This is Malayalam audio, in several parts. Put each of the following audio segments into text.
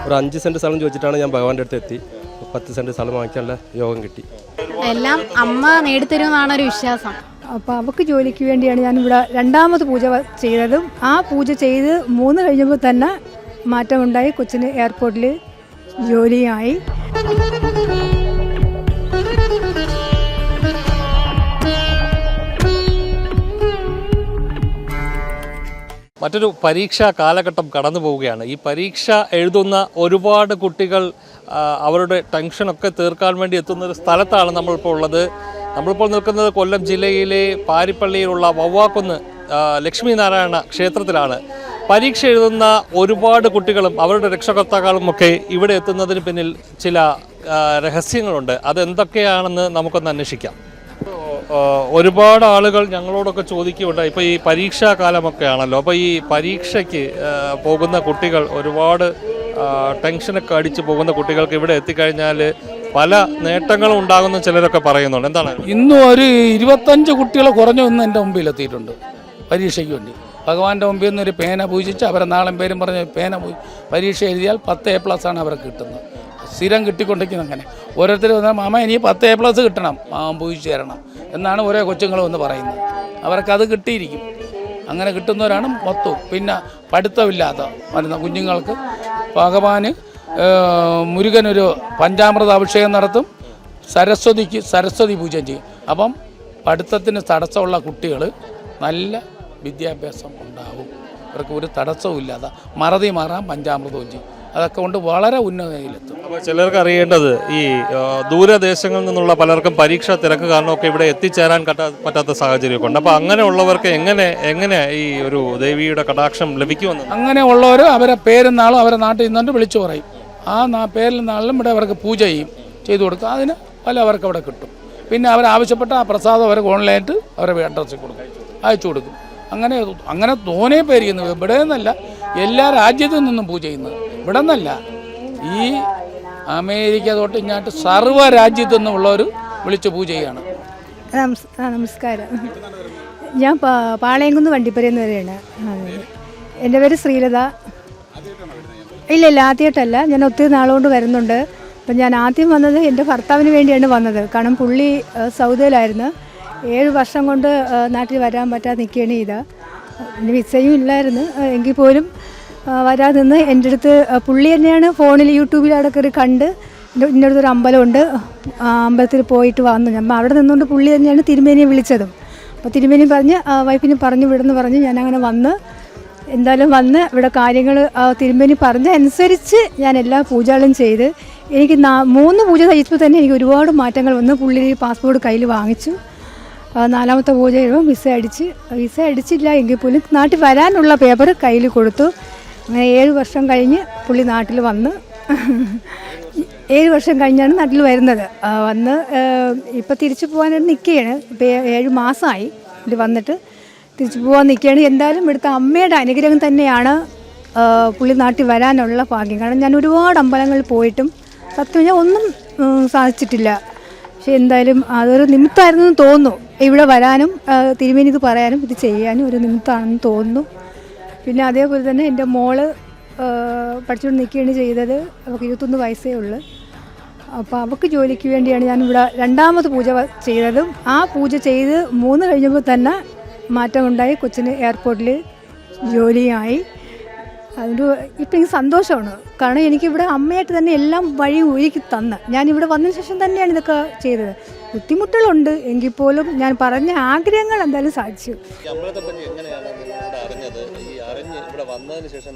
ഒരു 5 സെൻറ്റ് സ്ഥലം ചോദിച്ചിട്ടാണ് ഞാൻ ഭഗവാന്റെ അടുത്ത് എത്തി. 10 സെൻറ്റ് സ്ഥലം വാങ്ങിക്കാനുള്ള യോഗം കിട്ടി. എല്ലാം അമ്മ നേടിത്തരുമെന്നാണ് ഒരു വിശ്വാസം. അപ്പോൾ അവൾക്ക് ജോലിക്ക് വേണ്ടിയാണ് ഞാനിവിടെ രണ്ടാമത് പൂജ ചെയ്തതും ആ പൂജ ചെയ്ത് 3 കഴിഞ്ഞപ്പോൾ തന്നെ മാറ്റമുണ്ടായി. കൊച്ചിന് എയർപോർട്ടിൽ ജോലിയായി. മറ്റൊരു പരീക്ഷാ കാലഘട്ടം കടന്നു പോവുകയാണ്. ഈ പരീക്ഷ എഴുതുന്ന ഒരുപാട് കുട്ടികൾ അവരുടെ ടെൻഷനൊക്കെ തീർക്കാൻ വേണ്ടി എത്തുന്ന ഒരു സ്ഥലത്താണ് നമ്മളിപ്പോൾ ഉള്ളത്. നമ്മളിപ്പോൾ നിൽക്കുന്നത് കൊല്ലം ജില്ലയിലെ പാരിപ്പള്ളിയിലുള്ള വവ്വാക്കുന്ന് ലക്ഷ്മി നാരായണ ക്ഷേത്രത്തിലാണ്. പരീക്ഷ എഴുതുന്ന ഒരുപാട് കുട്ടികളും അവരുടെ രക്ഷകർത്താക്കളുമൊക്കെ ഇവിടെ എത്തുന്നതിന് പിന്നിൽ ചില രഹസ്യങ്ങളുണ്ട്. അതെന്തൊക്കെയാണെന്ന് നമുക്കൊന്ന് അന്വേഷിക്കാം. ഒരുപാട് ആളുകൾ ഞങ്ങളോടൊക്കെ ചോദിക്കുകയുണ്ടായി. ഇപ്പോൾ ഈ പരീക്ഷാ കാലമൊക്കെ ആണല്ലോ, അപ്പോൾ ഈ പരീക്ഷയ്ക്ക് പോകുന്ന കുട്ടികൾ ഒരുപാട് ടെൻഷനൊക്കെ അടിച്ച് പോകുന്ന കുട്ടികൾക്ക് ഇവിടെ എത്തിക്കഴിഞ്ഞാൽ പല നേട്ടങ്ങളും ഉണ്ടാകുന്ന ചിലരൊക്കെ പറയുന്നുണ്ട്. എന്താണ്? ഇന്നും ഒരു 25 കുട്ടികൾ കുറഞ്ഞു ഒന്ന് എൻ്റെ മുമ്പിൽ എത്തിയിട്ടുണ്ട് പരീക്ഷയ്ക്ക് വേണ്ടി. ഭഗവാന്റെ മുമ്പിൽ നിന്ന് ഒരു പേന പൂജിച്ച് അവരെ നാളെ പേരും പറഞ്ഞ് പേന പരീക്ഷ എഴുതിയാൽ 10 A+ ആണ് അവർക്ക് കിട്ടുന്നത്. സ്ഥിരം കിട്ടിക്കൊണ്ടിരിക്കുന്നത്. അങ്ങനെ ഓരോരുത്തർ വന്നാൽ മാമ എനിക്ക് 10 A+ കിട്ടണം, മാമൻ പൂജിച്ച് തരണം എന്നാണ് ഓരോ കൊച്ചുങ്ങളും എന്ന് പറയുന്നത്. അവർക്കത് കിട്ടിയിരിക്കും. അങ്ങനെ കിട്ടുന്നവരാണ് മൊത്തവും. പിന്നെ പഠിത്തമില്ലാത്ത വരുന്ന കുഞ്ഞുങ്ങൾക്ക് ഭഗവാന് മുരുകനൊരു പഞ്ചാമൃത അഭിഷേകം നടത്തും. സരസ്വതിക്ക് സരസ്വതി പൂജ ചെയ്യും. അപ്പം പഠിത്തത്തിന് തടസ്സമുള്ള കുട്ടികൾ നല്ല വിദ്യാഭ്യാസം ഉണ്ടാവും. അവർക്ക് ഒരു തടസ്സവും ഇല്ലാതെ മറതി മാറാൻ പഞ്ചാമൃതവും ചെയ്യും. അതൊക്കെ കൊണ്ട് വളരെ ഉന്നതയിലെത്തും. അപ്പോൾ ചിലർക്ക് അറിയേണ്ടത് ഈ ദൂരദേശങ്ങളിൽ നിന്നുള്ള പലർക്കും പരീക്ഷ തിരക്ക് കാരണമൊക്കെ ഇവിടെ എത്തിച്ചേരാൻ പറ്റാത്ത സാഹചര്യമൊക്കെ ഉണ്ട്. അപ്പോൾ അങ്ങനെയുള്ളവർക്ക് എങ്ങനെ ഈ ഒരു ദേവിയുടെ കടാക്ഷം ലഭിക്കുമെന്ന്? അങ്ങനെയുള്ളവർ അവരെ പേരും നാളും അവരെ നാട്ടിൽ നിന്നുകൊണ്ട് വിളിച്ചു പറയും. ആ പേരിൽ നാളിലും ഇവിടെ അവർക്ക് പൂജ ചെയ്തു കൊടുക്കും. അതിന് അവർക്ക് അവിടെ കിട്ടും. പിന്നെ അവരാവശ്യപ്പെട്ട ആ പ്രസാദം അവർക്ക് ഓൺലൈനായിട്ട് അവരെ അഡ്രസ്സിൽ കൊടുക്കും, അയച്ചു കൊടുക്കും. അങ്ങനെ തോനെ പേരിക്കുന്നത് ഇവിടെ നിന്നല്ല, എല്ലാ രാജ്യത്തു നിന്നും പൂജ ചെയ്യുന്നത്. ഇവിടെ നിന്നല്ല, ഈ അമേരിക്ക തൊട്ട് ഇങ്ങോട്ട് സർവ്വ രാജ്യത്തു നിന്നുള്ളവർ വിളിച്ച് പൂജ ചെയ്യാണ്. നമസ്കാരം. ഞാൻ പാളയംകുന്ന് വണ്ടിപ്പരയെന്ന് വരെയാണ്. എൻ്റെ പേര് ശ്രീലത. ഇല്ല ആദ്യമായിട്ടല്ല, ഞാൻ ഒത്തിരി നാളുകൊണ്ട് വരുന്നുണ്ട്. അപ്പം ഞാൻ ആദ്യം വന്നത് എൻ്റെ ഭർത്താവിന് വേണ്ടിയാണ് വന്നത്. കാരണം പുള്ളി സൗദിയിലായിരുന്നു. 7 വർഷം കൊണ്ട് നാട്ടിൽ വരാൻ പറ്റാതെ നിൽക്കുകയാണ് ചെയ്തത്. പിന്നെ വിസയും ഇല്ലായിരുന്നു. എങ്കിൽ പോലും വരാതെ നിന്ന് എൻ്റെ അടുത്ത് പുള്ളി തന്നെയാണ് ഫോണിൽ യൂട്യൂബിൽ അവിടെ കയറി കണ്ട് എൻ്റെ അടുത്തൊരു അമ്പലമുണ്ട്, അമ്പലത്തിൽ പോയിട്ട് വന്നു. ഞാൻ അവിടെ നിന്നുകൊണ്ട് പുള്ളി തന്നെയാണ് തിരുമേനിയെ വിളിച്ചതും. അപ്പോൾ തിരുമേനി പറഞ്ഞ് വൈഫിന് പറഞ്ഞു വിടുന്നു പറഞ്ഞ് ഞാനങ്ങനെ വന്ന് എന്തായാലും വന്ന് ഇവിടെ കാര്യങ്ങൾ തിരുമേനി പറഞ്ഞ അനുസരിച്ച് ഞാൻ എല്ലാ പൂജകളും ചെയ്ത് എനിക്ക് 3 പൂജ കഴിച്ചപ്പോൾ തന്നെ എനിക്ക് ഒരുപാട് മാറ്റങ്ങൾ വന്നു. പുള്ളി പാസ്പോർട്ട് കയ്യിൽ വാങ്ങിച്ചു. 4ാമത്തെ പൂജ കഴിയുമ്പോൾ വിസ അടിച്ചില്ല എങ്കിൽ പോലും നാട്ടിൽ വരാനുള്ള പേപ്പർ കയ്യിൽ കൊടുത്തു. അങ്ങനെ 7 വർഷം കഴിഞ്ഞ് പുള്ളി നാട്ടിൽ വന്ന് 7 വർഷം കഴിഞ്ഞാണ് നാട്ടിൽ വരുന്നത്. വന്ന് ഇപ്പോൾ തിരിച്ചു പോകാനായിട്ട് നിൽക്കുകയാണ്. ഇപ്പോൾ 7 മാസമായി ഇത് വന്നിട്ട് തിരിച്ചു പോകാൻ നിൽക്കുകയാണ്. എന്തായാലും ഇവിടുത്തെ അമ്മയുടെ അനുഗ്രഹം തന്നെയാണ് പുള്ളി നാട്ടിൽ വരാനുള്ള ഭാഗ്യം. കാരണം ഞാൻ ഒരുപാട് അമ്പലങ്ങളിൽ പോയിട്ടും സത്യം ഞാൻ ഒന്നും സാധിച്ചിട്ടില്ല. പക്ഷെ എന്തായാലും അതൊരു നിമിത്തമായിരുന്നു തോന്നുന്നു. ഇവിടെ വരാനും തിരുമേനി ഇത് പറയാനും ഇത് ചെയ്യാനും ഒരു നിമിത്തമാണെന്ന് തോന്നുന്നു. പിന്നെ അതേപോലെ തന്നെ എൻ്റെ മോള് പഠിച്ചുകൊണ്ട് നിൽക്കുകയാണ് ചെയ്തത്. അവൾക്ക് 21 വയസ്സേ ഉള്ളൂ. അപ്പോൾ അവൾക്ക് ജോലിക്ക് വേണ്ടിയാണ് ഞാനിവിടെ രണ്ടാമത് പൂജ ചെയ്തതും ആ പൂജ ചെയ്ത് 3 കഴിഞ്ഞപ്പോൾ തന്നെ മാറ്റമുണ്ടായി. കൊച്ചിന് എയർപോർട്ടിൽ ജോലിയായി. അതിൻ്റെ ഇപ്പം എനിക്ക് സന്തോഷമാണ്. കാരണം എനിക്കിവിടെ അമ്മയായിട്ട് തന്നെ എല്ലാം വഴി ഒരുക്കി തന്ന് ഞാനിവിടെ വന്നതിന് ശേഷം തന്നെയാണ് ഇതൊക്കെ ചെയ്തത്. ബുദ്ധിമുട്ടുകളുണ്ട് എങ്കിൽ പോലും ഞാൻ പറഞ്ഞ ആഗ്രഹങ്ങൾ എന്തായാലും സാധിച്ചു.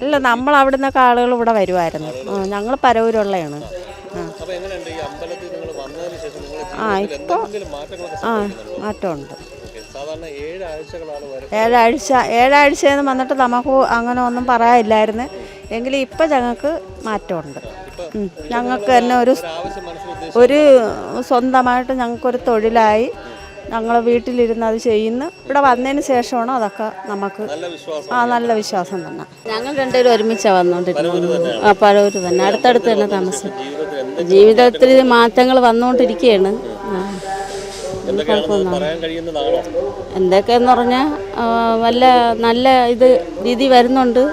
ഇല്ല, നമ്മൾ അവിടെ നിന്നൊക്കെ ആളുകൾ ഇവിടെ വരുമായിരുന്നു. ഞങ്ങൾ പരവൂരുള്ളതാണ്. ഇപ്പോൾ മാറ്റമുണ്ട്. 7 ആഴ്ചയെന്ന് വന്നിട്ട് നമുക്ക് അങ്ങനെ ഒന്നും പറയാനില്ലായിരുന്നു. എങ്കിലും ഇപ്പം ഞങ്ങൾക്ക് മാറ്റമുണ്ട്. ഞങ്ങൾക്ക് തന്നെ ഒരു സ്വന്തമായിട്ട് ഞങ്ങൾക്കൊരു തൊഴിലായി. ഞങ്ങൾ വീട്ടിലിരുന്ന് അത് ചെയ്യുന്നു. ഇവിടെ വന്നതിന് ശേഷമാണ് അതൊക്കെ നമുക്ക് നല്ല വിശ്വാസം തന്നെ. ഞങ്ങൾ രണ്ടുപേരും ഒരുമിച്ചാണ് വന്നുകൊണ്ടിരിക്കുന്നത്. പഴവൂർ തന്നെ, അടുത്തടുത്ത് തന്നെ താമസം. ജീവിതത്തിൽ മാറ്റങ്ങൾ വന്നുകൊണ്ടിരിക്കുകയാണ്. എന്തൊക്കെയെന്ന് പറഞ്ഞാൽ നല്ല രീതി വരുന്നുണ്ട്.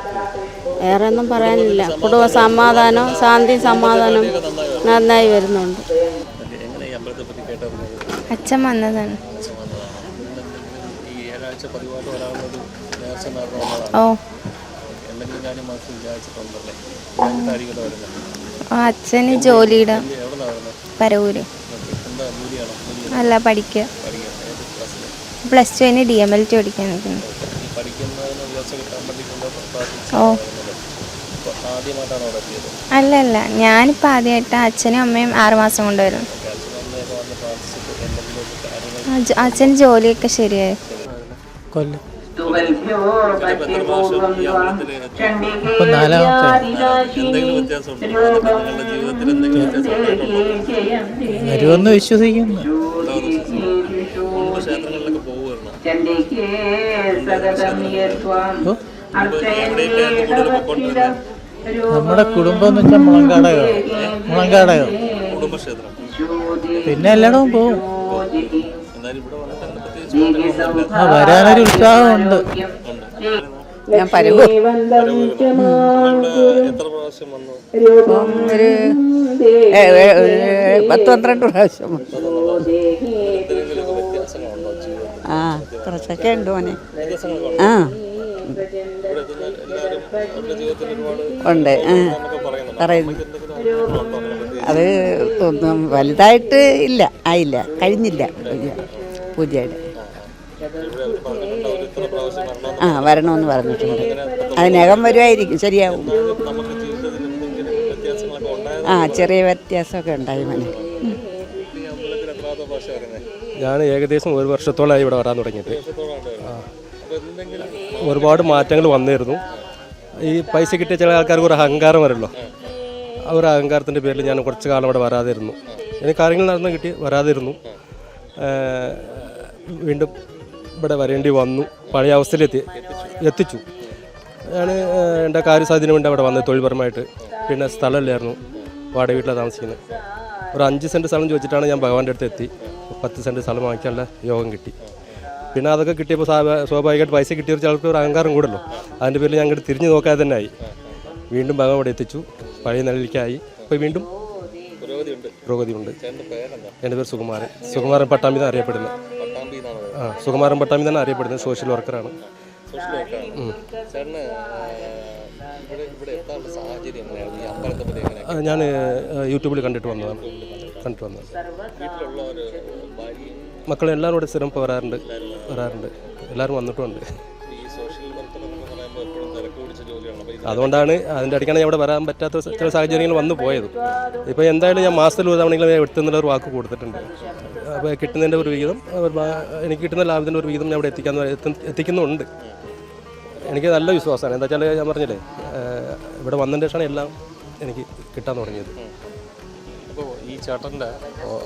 വേറെ ഒന്നും പറയാനില്ല. കുടുംബ സമാധാനം, ശാന്തി സമാധാനം നന്നായി വരുന്നുണ്ട്. എങ്ങനെ ഈ അമ്പലത്തെ പറ്റി കേട്ടറിഞ്ഞത്? അച്ഛൻ വന്നതാണ്. ഈ ഏഴാഴ്ച പതിവായിട്ട് വരാവുന്നത് നേർച്ച നടന്നു വന്നതാണ്. ഓ എന്തെങ്കിലും കാര്യം മനസ്സിൽ വിചാരിച്ചിട്ടുണ്ടല്ലേ? കഴിഞ്ഞിട്ടായിരിക്കുമല്ലോ വരുന്നത്. അച്ഛന് ജോലിയുടെ എവിടെ നിന്നാണ് വരുന്നത്? പരവൂര്. എന്താ ജോലിയാണോ? അല്ല, പഠിക്കുക. പഠിക്കാൻ ഏത് ക്ലാസ്സിൽ? +2 കഴിഞ്ഞ് DMLT പഠിക്കാൻ നിൽക്കുന്നു. ഈ പഠിക്കുന്നതിന് ഉയർച്ച കിട്ടാൻ വേണ്ടിയിട്ടുള്ള ഓ ആദ്യമായിട്ടാണ് അവിടെ എത്തിയത്? അല്ല, ഞാനിപ്പോൾ ആദ്യമായിട്ട് അച്ഛനും അമ്മയും 6 മാസം കൊണ്ട് വരും. അച്ഛനമ്മയൊക്കെ വന്ന് പ്രാർത്ഥിച്ചിട്ട് എന്തെങ്കിലുമൊക്കെ കാര്യങ്ങൾ അച്ഛൻ ജോലിയൊക്കെ ശരിയായി. കൊല്ലം എത്ര പ്രാവശ്യം ഈ അമ്പലത്തിൽ എത്തി? ഇപ്പം 4ാമത്തെ എന്തെങ്കിലും വ്യത്യാസമുണ്ടോ? അതൊക്കെ നിങ്ങളുടെ ജീവിതത്തിൽ എന്തെങ്കിലും വ്യത്യാസം ഉണ്ടായിട്ടുണ്ടോ? വരുമെന്ന് വിശ്വസിക്കുന്നു. മുമ്പ് ക്ഷേത്രങ്ങളിലൊക്കെ പോകുമായിരുന്നു. എവിടെയൊക്കെയായിരുന്നു കൂടുതൽ പൊക്കോണ്ടിരുന്നത്? നമ്മുടെ കുടുംബം എന്ന് വെച്ചാൽ മുളങ്കാടകം കുടുംബക്ഷേത്രം. പിന്നെ എല്ലായിടവും പോവും. എന്തായാലും ഇവിടെ വന്നിട്ട് അങ്ങനെ പ്രത്യേകിച്ച് വരാനൊരു ഉത്സാഹമുണ്ട്. ഞാൻ പരവൂർ എത്ര പ്രാവശ്യം വന്നു? ഒരു 10-12 പ്രാവശ്യം. എന്തെങ്കിലുമൊക്കെ വ്യത്യാസങ്ങളുണ്ടോ ജീവിതത്തിൽ? കുറച്ചൊക്കെ ഉണ്ട് മോനെ. വ്യത്യാസങ്ങളൊക്കെ ഇവിടെ എത്തുന്ന എല്ലാവരും അവരുടെ ജീവിതത്തിൽ ഒരുപാട് ഉണ്ട്. എന്നൊക്കെ പറയുന്നുണ്ട്. പറയുന്നു. എന്തെങ്കിലും ഉണ്ടോ? അത് ഒന്നും വലുതായിട്ട് ഇല്ല, ആയില്ല, കഴിഞ്ഞില്ല പൂജയുടെ. ഇവിടെ അവർ പറഞ്ഞിട്ടുണ്ടോ ഇത്ര പ്രാവശ്യം വരണമെന്ന്? വരണമെന്ന് പറഞ്ഞിട്ടുണ്ട്. അതിനകം വരുമായിരിക്കും, ശരിയാവും. നമുക്ക് ജീവിതത്തിൽ എന്തെങ്കിലും വ്യത്യാസങ്ങളൊക്കെ ഉണ്ടായത്? ചെറിയ വ്യത്യാസമൊക്കെ ഉണ്ടായി മോനെ. ഈ അമ്പലത്തിൽ എത്രാമത്തെ പ്രാവശ്യം വരുന്നത്? ഞാൻ ഏകദേശം 1 വർഷത്തോളമായി ഇവിടെ വരാൻ തുടങ്ങിയിട്ട്. അപ്പോൾ എന്തെങ്കിലും ഒരുപാട് മാറ്റങ്ങൾ വന്നിരുന്നു. ഈ പൈസ കിട്ടിയ ചില ആൾക്കാർക്ക് ഒരു അഹങ്കാരം വരുമല്ലോ. ആ ഒരു അഹങ്കാരത്തിൻ്റെ പേരിൽ ഞാൻ കുറച്ച് കാലം ഇവിടെ വരാതിരുന്നു. എനിക്ക് കാര്യങ്ങൾ നടന്ന് കിട്ടി വരാതിരുന്നു. വീണ്ടും ഇവിടെ വരേണ്ടി വന്നു. പഴയ അവസ്ഥയിൽ എത്തിച്ചു. ഞാൻ എൻ്റെ കാര്യസാധ്യത്തിന് വേണ്ടി അവിടെ വന്നത് തൊഴിൽപരമായിട്ട്. പിന്നെ സ്ഥലമില്ലായിരുന്നു, വാടക വീട്ടിലാണ് താമസിക്കുന്നത്. ഒരു 5 സെൻറ്റ് സ്ഥലം ചോദിച്ചിട്ടാണ് ഞാൻ ഭഗവാന്റെ അടുത്ത് എത്തി. 10 സെൻറ്റ് സ്ഥലം വാങ്ങിക്കാനുള്ള യോഗം കിട്ടി. പിന്നെ അതൊക്കെ കിട്ടിയപ്പോൾ സ്വാഭാവികമായിട്ട് പൈസ കിട്ടിയ ചിലർക്ക് ഒരു അഹങ്കാരം കൂടല്ലോ. അതിൻ്റെ പേരിൽ ഞങ്ങൾ തിരിഞ്ഞു നോക്കാതെ തന്നെ ആയി. വീണ്ടും ഭഗവാൻ ഇവിടെ എത്തിച്ചു, പഴയ നിലയിലേക്കായി. ഇപ്പോൾ വീണ്ടും പുരോഗതിയുണ്ട്. എൻ്റെ പേര് സുകുമാരൻ പട്ടാമ്പി എന്നാണ് അറിയപ്പെടുന്നത്. സുകുമാരൻ പട്ടാമ്പി തന്നെ അറിയപ്പെടുന്നത്. സോഷ്യൽ വർക്കറാണ്. ഞാൻ യൂട്യൂബിൽ കണ്ടിട്ട് വന്നതാണ്. മക്കളെല്ലാവരും കൂടെ സ്ഥിരം ഇപ്പോൾ വരാറുണ്ട്. എല്ലാവരും വന്നിട്ടുമുണ്ട്. അതുകൊണ്ടാണ് അതിൻ്റെ ഇടയ്ക്കാണ് ഇവിടെ വരാൻ പറ്റാത്ത ചില സാഹചര്യങ്ങൾ വന്നു പോയത്. ഇപ്പോൾ എന്തായാലും ഞാൻ മാസത്തിൽ ഒരു തവണയെങ്കിലും എടുത്തുന്നുള്ള ഒരു വാക്ക് കൊടുത്തിട്ടുണ്ട്. അപ്പോൾ കിട്ടുന്നതിൻ്റെ ഒരു വിഹിതം, എനിക്ക് കിട്ടുന്ന ലാഭത്തിൻ്റെ ഒരു വിഹിതം ഞാൻ ഇവിടെ എത്തിക്കുന്നുണ്ട്. എനിക്ക് നല്ല വിശ്വാസമാണ്. എന്താ വെച്ചാൽ ഞാൻ പറഞ്ഞില്ലേ, ഇവിടെ വന്നതിന് ശേഷമാണ് എല്ലാം എനിക്ക് കിട്ടാൻ തുടങ്ങിയത്. അപ്പോൾ ഈ ചേട്ടൻ്റെ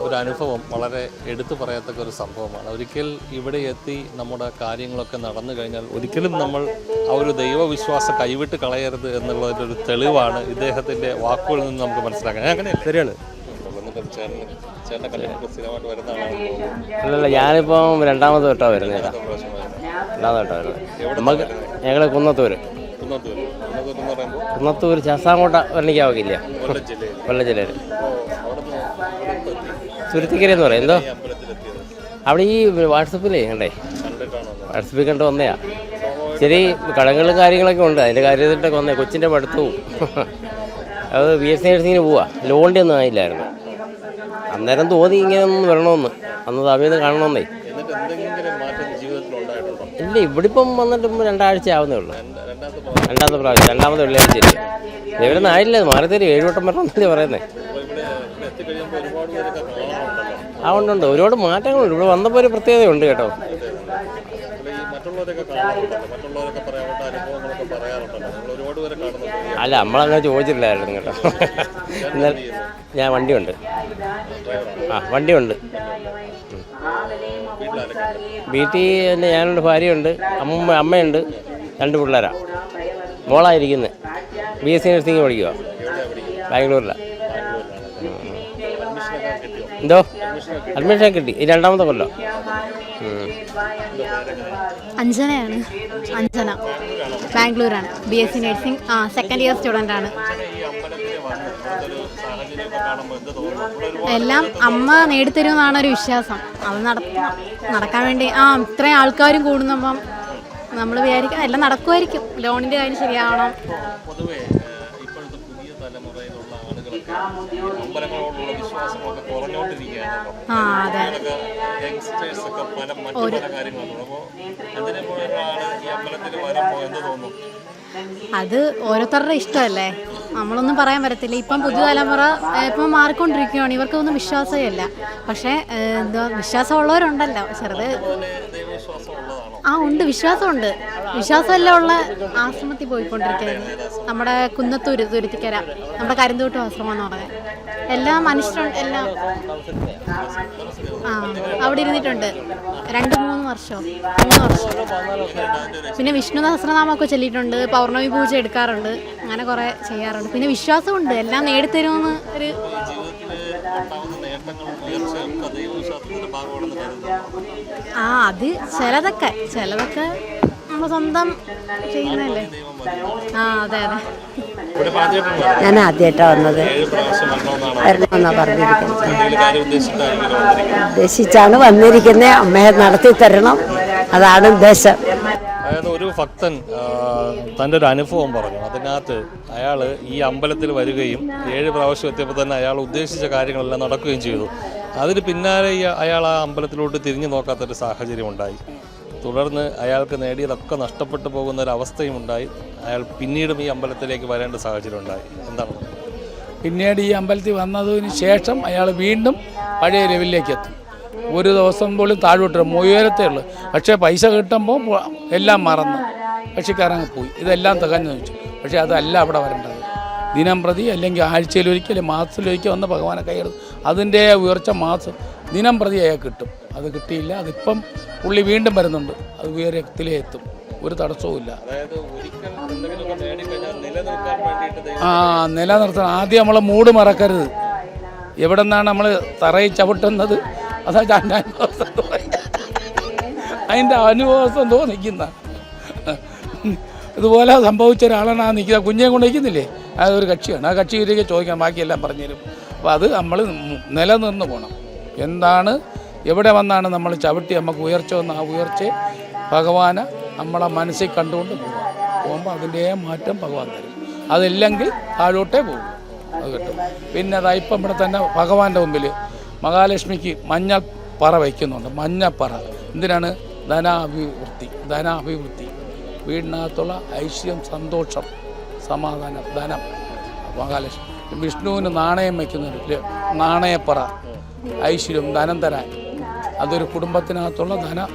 ഒരു അനുഭവം വളരെ എടുത്തു പറയത്തക്ക ഒരു സംഭവമാണ്. ഒരിക്കൽ ഇവിടെ എത്തി നമ്മുടെ കാര്യങ്ങളൊക്കെ നടന്നു കഴിഞ്ഞാൽ ഒരിക്കലും നമ്മൾ ആ ഒരു ദൈവവിശ്വാസം കൈവിട്ട് കളയരുത് എന്നുള്ളതിൻ്റെ ഒരു തെളിവാണ് ഇദ്ദേഹത്തിൻ്റെ വാക്കുകളിൽ നിന്ന് നമുക്ക് മനസ്സിലാക്കാൻ. അങ്ങനെ ശരിയാണ്. ചേട്ടൻ്റെ കല്യാണത്തിൽ സ്ഥിരമായിട്ട് വരുന്ന ആളാണ്? അല്ലല്ല, ഞാനിപ്പം 2ാമത് തൊട്ടാണ് വരുന്നത്. 2ാമത് തൊട്ടാണ് വരുന്നത്. നമുക്ക് ഞങ്ങൾ കുന്നത്തൂർ ശാസ്താംകോട്ട വരണിക്കാവക്കില്ല, കൊല്ലം ജില്ലയിൽ തുരുത്തിക്കര പറയും. എന്തോ അവിടെ ഈ വാട്സപ്പിലേ കണ്ടേ, വാട്സപ്പിൽ കണ്ട് വന്നയാ. ശരി, കടങ്ങളും കാര്യങ്ങളൊക്കെ ഉണ്ട്. അതിൻ്റെ കാര്യത്തിട്ടൊക്കെ വന്നേ. കൊച്ചിൻ്റെ പഠിത്തവും അത് BSc നഴ്സിങ്ങിന് പോവാ. ലോണിൻ്റെ ഒന്നും ആയില്ലായിരുന്നു. അന്നേരം തോന്നി ഇങ്ങനെ ഒന്ന് വരണമെന്ന്, അന്ന് സമയത്ത് കാണണമെന്നേ. ഇല്ല, ഇവിടെ ഇപ്പം വന്നിട്ട് 2 ആഴ്ച ആവുന്നേ ഉള്ളൂ. 2ാമത്തെ പ്രാവശ്യം, 2ാമത്തെ വെള്ളിയാഴ്ച. ഇവിടെ നിന്ന് ആയില്ല, മാറത്തേരി 7 വട്ടം വരണമെന്നല്ലേ പറയുന്നേ. ഉണ്ട്, ഒരുപാട് മാറ്റങ്ങളുണ്ട്. ഇവിടെ വന്നപ്പോൾ ഒരു പ്രത്യേകതയുണ്ട് കേട്ടോ. അല്ല, നമ്മളങ്ങനെ ചോദിച്ചിട്ടില്ലായിരുന്നു കേട്ടോ. ഞാൻ വണ്ടിയുണ്ട്. വണ്ടിയുണ്ട്. വീട്ടിൽ തന്നെ ഞാനുണ്ട്, ഭാര്യയുണ്ട്, അമ്മയുണ്ട്, 2 പിള്ളേരാണ്. മോളായിരിക്കുന്നത് BSc നഴ്സിംഗ് പഠിക്കുക ബാംഗ്ലൂരിലാണ്. എന്തോ അഡ്മിഷൻ കിട്ടി. ഈ 2ാമത്തെ കൊല്ലം. അഞ്ജനയാണ്. അഞ്ജന, ബാംഗ്ലൂരാണ്. BSc nursing second year student ആണ്. എല്ലാം അമ്മ നേടിത്തരുമെന്നാണ് ഒരു വിശ്വാസം. അത് നടക്കാൻ വേണ്ടി ഇത്രയും ആൾക്കാരും കൂടുന്നപ്പം നമ്മൾ വിചാരിക്കാം എല്ലാം നടക്കുമായിരിക്കും. ലോണിൻ്റെ കാര്യം ശരിയാവണം. അതെ. അത് ഓരോരുത്തരുടെ ഇഷ്ടമല്ലേ, നമ്മളൊന്നും പറയാൻ പറ്റത്തില്ല. ഇപ്പം പുതുതലമുറ ഇപ്പം മാറിക്കൊണ്ടിരിക്കുകയാണ്. ഇവർക്കൊന്നും വിശ്വാസമല്ല. പക്ഷേ വിശ്വാസമുള്ളവരുണ്ടല്ലോ ചെറുത്. ഉണ്ട്, വിശ്വാസമുണ്ട്. വിശ്വാസമെല്ലാം ഉള്ള ആശ്രമത്തിൽ പോയിക്കൊണ്ടിരിക്കുകയായിരുന്നു. നമ്മുടെ കുന്നത്തൂര് തുരുത്തിക്കര, നമ്മുടെ കരിന്തോട്ടം ആശ്രമം എന്ന് പറഞ്ഞത്. എല്ലാ മനുഷ്യരും എല്ലാം അവിടെ ഇരുന്നിട്ടുണ്ട്. 2-3 വർഷം. പിന്നെ വിഷ്ണു സഹസ്രനാമമൊക്കെ ചൊല്ലിയിട്ടുണ്ട്. പൗർണമി പൂജ എടുക്കാറുണ്ട്. അങ്ങനെ കുറേ ചെയ്യാറുണ്ട്. പിന്നെ വിശ്വാസമുണ്ട് എല്ലാം നേടിത്തരുമെന്ന് ഒരു അത് ചിലതൊക്കെ നമ്മൾ സ്വന്തം ചെയ്യുന്നതല്ലേ. അതെ. ഞാൻ ആദ്യമായിട്ടാണ് വന്നത്. വരണമെന്നാണ് പറഞ്ഞിരിക്കുന്നത്. ഉദ്ദേശിച്ചാണ് വന്നിരിക്കുന്നത്. അമ്മയെ നടത്തി തരണം, അതാണ് ഉദ്ദേശം. അതായത് ഒരു ഭക്തൻ തൻ്റെ ഒരു അനുഭവം പറഞ്ഞു. അതിനകത്ത് അയാൾ ഈ അമ്പലത്തിൽ വരികയും 7 പ്രാവശ്യം എത്തിയപ്പോൾ തന്നെ അയാൾ ഉദ്ദേശിച്ച കാര്യങ്ങളെല്ലാം നടക്കുകയും ചെയ്തു. അതിന് പിന്നാലെ അയാൾ ആ അമ്പലത്തിലോട്ട് തിരിഞ്ഞു നോക്കാത്തൊരു സാഹചര്യം ഉണ്ടായി. തുടർന്ന് അയാൾക്ക് നേടിയതൊക്കെ നഷ്ടപ്പെട്ടു പോകുന്ന ഒരു അവസ്ഥയും ഉണ്ടായി. അയാൾ പിന്നീടും ഈ അമ്പലത്തിലേക്ക് വരേണ്ട സാഹചര്യം ഉണ്ടായി. എന്താണ്? പിന്നീട് ഈ അമ്പലത്തിൽ വന്നതിന് ശേഷം അയാൾ വീണ്ടും പഴയ ലെവലിലേക്ക് എത്തും. ഒരു ദിവസം പോലും താഴോട്ട് ഉയരത്തേ ഉള്ളൂ. പക്ഷേ പൈസ കിട്ടുമ്പോൾ എല്ലാം മറന്ന് കക്ഷിക്കാരങ്ങ് പോയി. ഇതെല്ലാം തികഞ്ഞു വെച്ചു. പക്ഷേ അതല്ല അവിടെ വരേണ്ടത്. ദിനം പ്രതി അല്ലെങ്കിൽ ആഴ്ചയിലൊരിക്കൽ മാസത്തിലൊരിക്കൽ വന്ന് ഭഗവാനെ കൈയെടുത്ത് അതിൻ്റെ ഉയർച്ച ദിനം പ്രതി അയാൾ കിട്ടും. അത് കിട്ടിയില്ല. അതിപ്പം പുള്ളി വീണ്ടും വരുന്നുണ്ട്. അത് ഉയരത്തിലേ എത്തും. ഒരു തടസ്സവും ഇല്ല. നിലനിർത്തണം. ആദ്യം നമ്മൾ മൂട് മറക്കരുത്. എവിടെ നിന്നാണ് നമ്മൾ തറയിൽ ചവിട്ടുന്നത് അതാ അതിൻ്റെ അനുഭവം തോന്നിക്കുന്ന. ഇതുപോലെ സംഭവിച്ച ഒരാളാണ് ആ നിൽക്കുക. കുഞ്ഞെ കൊണ്ട് നിൽക്കുന്നില്ലേ, അതൊരു കക്ഷിയാണ്. ആ കക്ഷി ഇതിലേക്ക് ചോദിക്കണം, ബാക്കിയെല്ലാം പറഞ്ഞുതരും. അപ്പോൾ അത് നമ്മൾ നിലനിർന്ന് പോകണം. എന്താണ് എവിടെ വന്നാണ് നമ്മൾ ചവിട്ടി നമുക്ക് ഉയർച്ച വന്ന ആ ഉയർച്ചയെ ഭഗവാനെ നമ്മളെ മനസ്സിൽ കണ്ടുകൊണ്ട് പോകുമ്പോൾ അതിൻ്റെ മാറ്റം ഭഗവാൻ തരും. അതില്ലെങ്കിൽ താഴോട്ടേ പോകും. അത് കിട്ടും. പിന്നെ അതാ ഇപ്പം ഇവിടെ തന്നെ ഭഗവാന്റെ മുമ്പിൽ മഹാലക്ഷ്മിക്ക് മഞ്ഞപ്പറ വയ്ക്കുന്നുണ്ട്. മഞ്ഞപ്പറ എന്തിനാണ്? ധനാഭിവൃദ്ധി, വീടിനകത്തുള്ള ഐശ്വര്യം, സന്തോഷം, സമാധാനം, ധനം. മഹാലക്ഷ്മി വിഷ്ണുവിന് നാണയം വയ്ക്കുന്നുണ്ട്. നാണയപ്പറ, ഐശ്വര്യം, ധനം തരാൻ. അതൊരു കുടുംബത്തിനകത്തുള്ള ധനം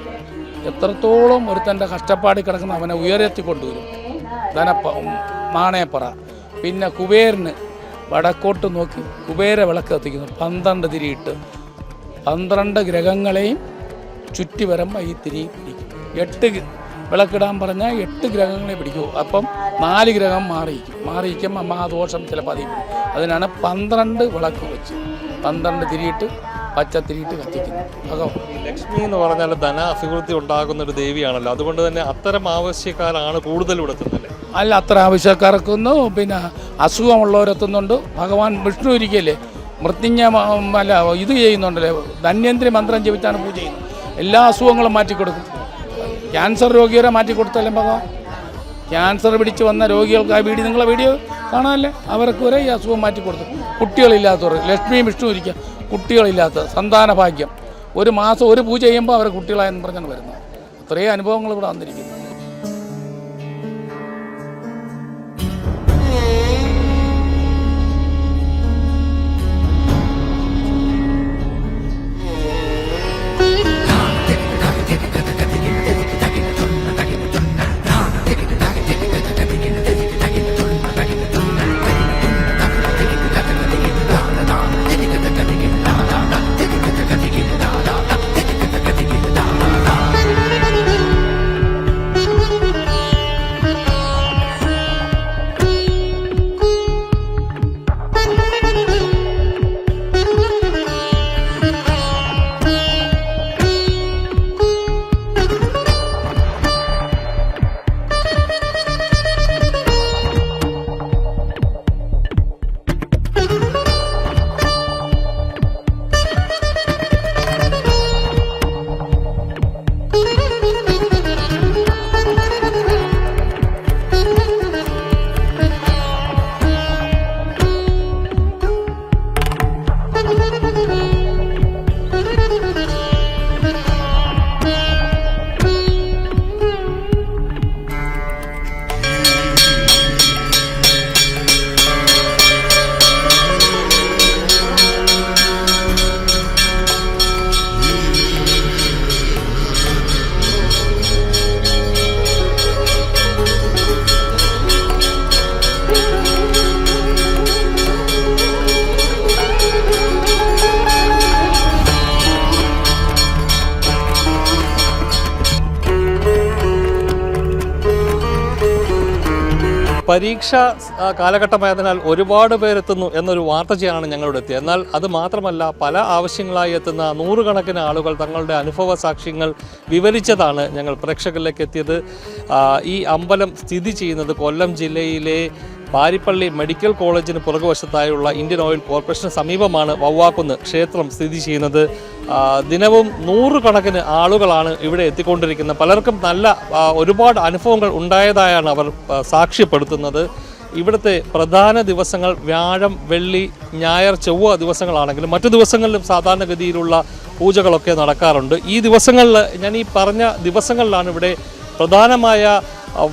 എത്രത്തോളം ഒരുത്തൻ്റെ കഷ്ടപ്പാടിൽ കിടക്കുന്ന അവനെ ഉയരത്തി കൊണ്ടുവരും. നാണയപ്പറ. പിന്നെ കുബേരന് വടക്കോട്ട് നോക്കി കുബേര വിളക്ക് കത്തിക്കുന്നു. 12 തിരിയിട്ട് 12 ഗ്രഹങ്ങളെയും ചുറ്റി വരുമ്പോൾ ഈ തിരി പിടിക്കും. 8 വിളക്കിടാൻ പറഞ്ഞാൽ 8 ഗ്രഹങ്ങളെ പിടിക്കൂ. അപ്പം 4 ഗ്രഹം മാറിയിരിക്കുമ്പോൾ മഹാദോഷം ചിലപ്പോൾ അതിക്കും. അതിനാണ് 12 വിളക്ക് വെച്ച് 12 തിരിയിട്ട് പച്ചത്തിരിയിട്ട് കത്തിക്കുന്നു. ഭഗവാൻ ലക്ഷ്മി എന്ന് പറഞ്ഞാൽ ധന അഭിവൃദ്ധി ഉണ്ടാകുന്ന ഒരു ദേവിയാണല്ലോ. അതുകൊണ്ട് തന്നെ അത്തരം ആവശ്യക്കാരാണ് കൂടുതൽ ഇവിടെ എത്തുന്നത്. അല്ല, അത്ര ആവശ്യക്കാർക്കൊന്നും പിന്നെ അസുഖമുള്ളവരെത്തുന്നുണ്ട്. ഭഗവാൻ വിഷ്ണു ഇരിക്കല്ലേ മൃത്യുഞ്ജ അല്ല ഇത് ചെയ്യുന്നുണ്ടല്ലേ, ധന്യന്ത്രി മന്ത്രം ജപിച്ചാണ് പൂജ ചെയ്യുന്നത്. എല്ലാ അസുഖങ്ങളും മാറ്റിക്കൊടുക്കും. ക്യാൻസർ രോഗികളെ മാറ്റിക്കൊടുത്തല്ലേ ഭഗവാൻ. ക്യാൻസർ പിടിച്ച് വന്ന രോഗികൾക്ക് ആ നിങ്ങളെ വീഡിയോ കാണാമല്ലേ, അവർക്ക് വരെ ഈ അസുഖം മാറ്റിക്കൊടുത്തു. കുട്ടികളില്ലാത്തവർ ലക്ഷ്മി വിഷ്ണു ഇരിക്കുക, കുട്ടികളില്ലാത്ത സന്താന ഭാഗ്യം. ഒരു മാസം ഒരു പൂജ ചെയ്യുമ്പോൾ അവർ കുട്ടികളായെന്ന് പറഞ്ഞാണ് വരുന്നത്. അത്രയും അനുഭവങ്ങൾ ഇവിടെ വന്നിരിക്കുന്നു. പരീക്ഷാ കാലഘട്ടമായതിനാൽ ഒരുപാട് പേരെത്തുന്നു എന്നൊരു വാർത്തയാണ് ഞങ്ങളുടെ എത്തിയത്. എന്നാൽ അത് മാത്രമല്ല, പല ആവശ്യങ്ങളായി എത്തുന്ന നൂറുകണക്കിന് ആളുകൾ തങ്ങളുടെ അനുഭവ സാക്ഷ്യങ്ങൾ വിവരിച്ചതാണ് ഞങ്ങൾ പ്രേക്ഷകരിലേക്ക് എത്തിയത്. ഈ അമ്പലം സ്ഥിതി ചെയ്യുന്നത് കൊല്ലം ജില്ലയിലെ പാരിപ്പള്ളി മെഡിക്കൽ കോളേജിന് പുറകുവശത്തായുള്ള ഇന്ത്യൻ ഓയിൽ കോർപ്പറേഷന് സമീപമാണ് വവ്വാക്കുന്ന് ക്ഷേത്രം സ്ഥിതി ചെയ്യുന്നത്. ദിനവും നൂറുകണക്കിന് ആളുകളാണ് ഇവിടെ എത്തിക്കൊണ്ടിരിക്കുന്നത്. പലർക്കും നല്ല ഒരുപാട് അനുഭവങ്ങൾ ഉണ്ടായതായാണ് അവർ സാക്ഷ്യപ്പെടുത്തുന്നത്. ഇവിടുത്തെ പ്രധാന ദിവസങ്ങൾ വ്യാഴം, വെള്ളി, ഞായർ, ചൊവ്വ ദിവസങ്ങളാണെങ്കിലും മറ്റു ദിവസങ്ങളിലും സാധാരണഗതിയിലുള്ള പൂജകളൊക്കെ നടക്കാറുണ്ട്. ഈ ദിവസങ്ങളിൽ, ഞാൻ ഈ പറഞ്ഞ ദിവസങ്ങളിലാണ് ഇവിടെ പ്രധാനമായ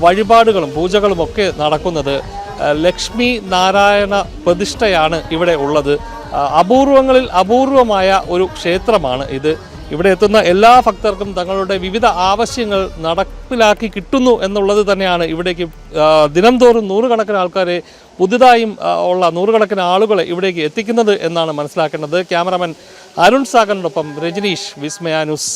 വഴിപാടുകളും പൂജകളും ഒക്കെ നടക്കുന്നത്. ലക്ഷ്മി നാരായണ പ്രതിഷ്ഠയാണ് ഇവിടെ ഉള്ളത്. അപൂർവങ്ങളിൽ അപൂർവമായ ഒരു ക്ഷേത്രമാണ് ഇത്. ഇവിടെ എത്തുന്ന എല്ലാ ഭക്തർക്കും തങ്ങളുടെ വിവിധ ആവശ്യങ്ങൾ നടപ്പിലാക്കി കിട്ടുന്നു എന്നുള്ളത് തന്നെയാണ് ഇവിടേക്ക് ദിനംതോറും നൂറുകണക്കിന് ആൾക്കാരെ പുതുതായും ഉള്ള നൂറുകണക്കിന് ആളുകളെ ഇവിടേക്ക് എത്തിക്കുന്നത് എന്നാണ് മനസ്സിലാക്കേണ്ടത്. ക്യാമറാമാൻ അരുൺ സാഗറിനൊപ്പം രജനീഷ്, വിസ്മയ ന്യൂസ്.